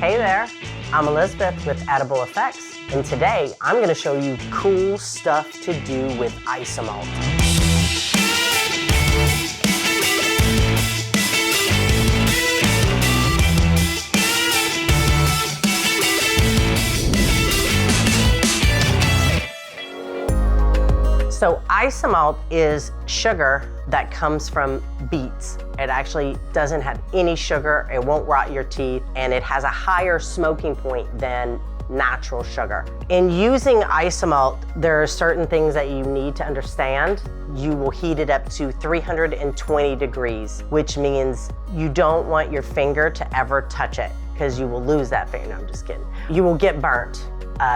Hey there, I'm Elizabeth with EdibleFX, and today I'm going to show you cool stuff to do with Isomalt. So Isomalt is sugar that comes from beets. It actually doesn't have any sugar, it won't rot your teeth, and it has a higher smoking point than natural sugar. In using Isomalt, there are certain things that you need to understand. You will heat it up to 320 degrees, which means you don't want your finger to ever touch it because you will lose that finger. No, I'm just kidding. You will get burnt.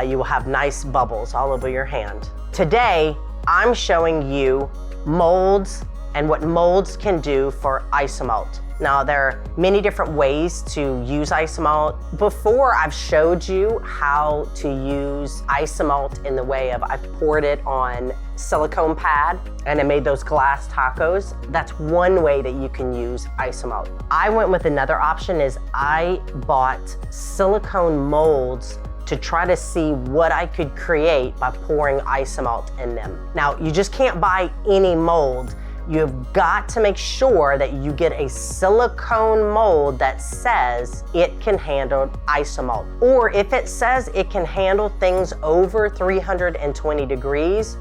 You will have nice bubbles all over your hand. Today, I'm showing you molds and what molds can do for Isomalt. Now, there are many different ways to use Isomalt. Before, I've showed you how to use Isomalt in the way of I poured it on silicone pad and I made those glass tacos. That's one way that you can use Isomalt. I went with another option is I bought silicone molds to try to see what I could create by pouring Isomalt in them. Now, you just can't buy any mold. You've got to make sure that you get a silicone mold that says it can handle Isomalt. Or if it says it can handle things over 320 degrees,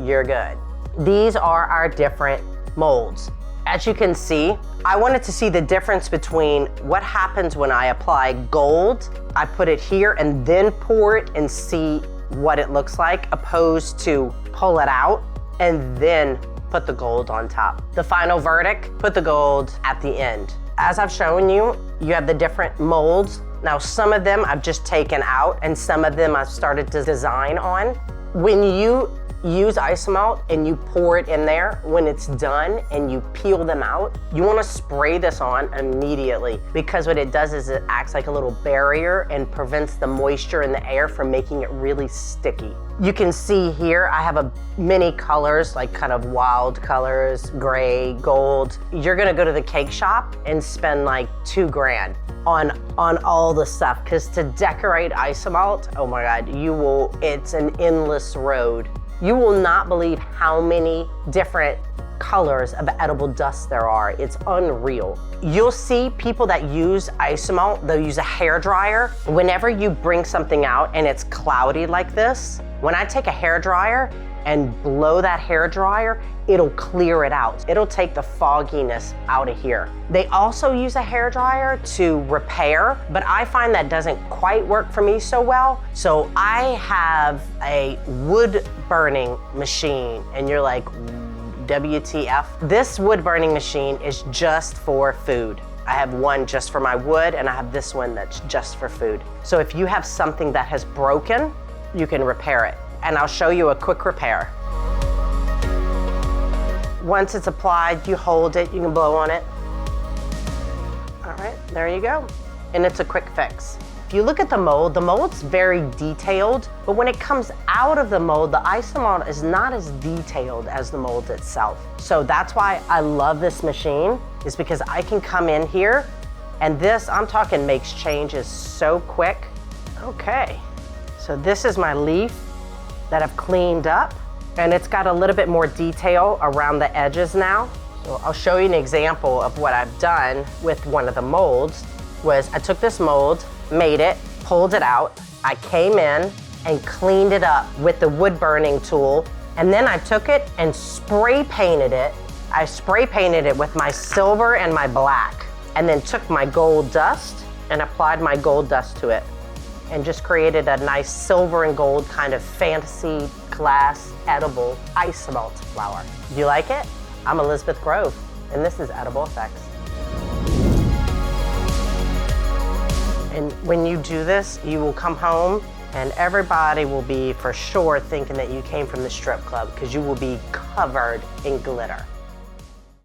you're good. These are our different molds. As you can see, I wanted to see the difference between what happens when I apply gold, I put it here and then pour it and see what it looks like, opposed to pull it out and then put the gold on top. The final verdict, put the gold at the end. As I've shown you, you have the different molds. Now, some of them I've just taken out and some of them I've started to design on. When you use Isomalt and you pour it in there, when it's done and you peel them out, you want to spray this on immediately because what it does is it acts like a little barrier and prevents the moisture in the air from making it really sticky. You can see here I have many colors, like kind of wild colors, gray, gold. You're gonna go to the cake shop and spend like $2 grand on all the stuff, because to decorate Isomalt, oh my God, it's an endless road. You will not believe how many different colors of edible dust there are. It's unreal. You'll see people that use Isomalt, they'll use a hairdryer. Whenever you bring something out and it's cloudy like this, when I take a hairdryer and blow that hairdryer, it'll clear it out. It'll take the fogginess out of here. They also use a hairdryer to repair, but I find that doesn't quite work for me so well. So I have a wood burning machine, and you're like, WTF? This wood burning machine is just for food. I have one just for my wood, and I have this one that's just for food. So if you have something that has broken, you can repair it. And I'll show you a quick repair. Once it's applied, you hold it, you can blow on it. All right, there you go. And it's a quick fix. If you look at the mold's very detailed, but when it comes out of the mold, the Isomalt is not as detailed as the mold itself. So that's why I love this machine, is because I can come in here, and this, I'm talking, makes changes so quick. Okay, so this is my leaf that I've cleaned up, and it's got a little bit more detail around the edges now. So I'll show you an example of what I've done with one of the molds. I took this mold, made it, pulled it out, I came in and cleaned it up with the wood burning tool, and then I took it and spray painted it. I spray painted it with my silver and my black, and then took my gold dust and applied my gold dust to it, and just created a nice silver and gold kind of fantasy glass edible Isomalt flower. Do you like it? I'm Elizabeth Grove, and this is EdibleFX. And when you do this, you will come home and everybody will be for sure thinking that you came from the strip club, because you will be covered in glitter.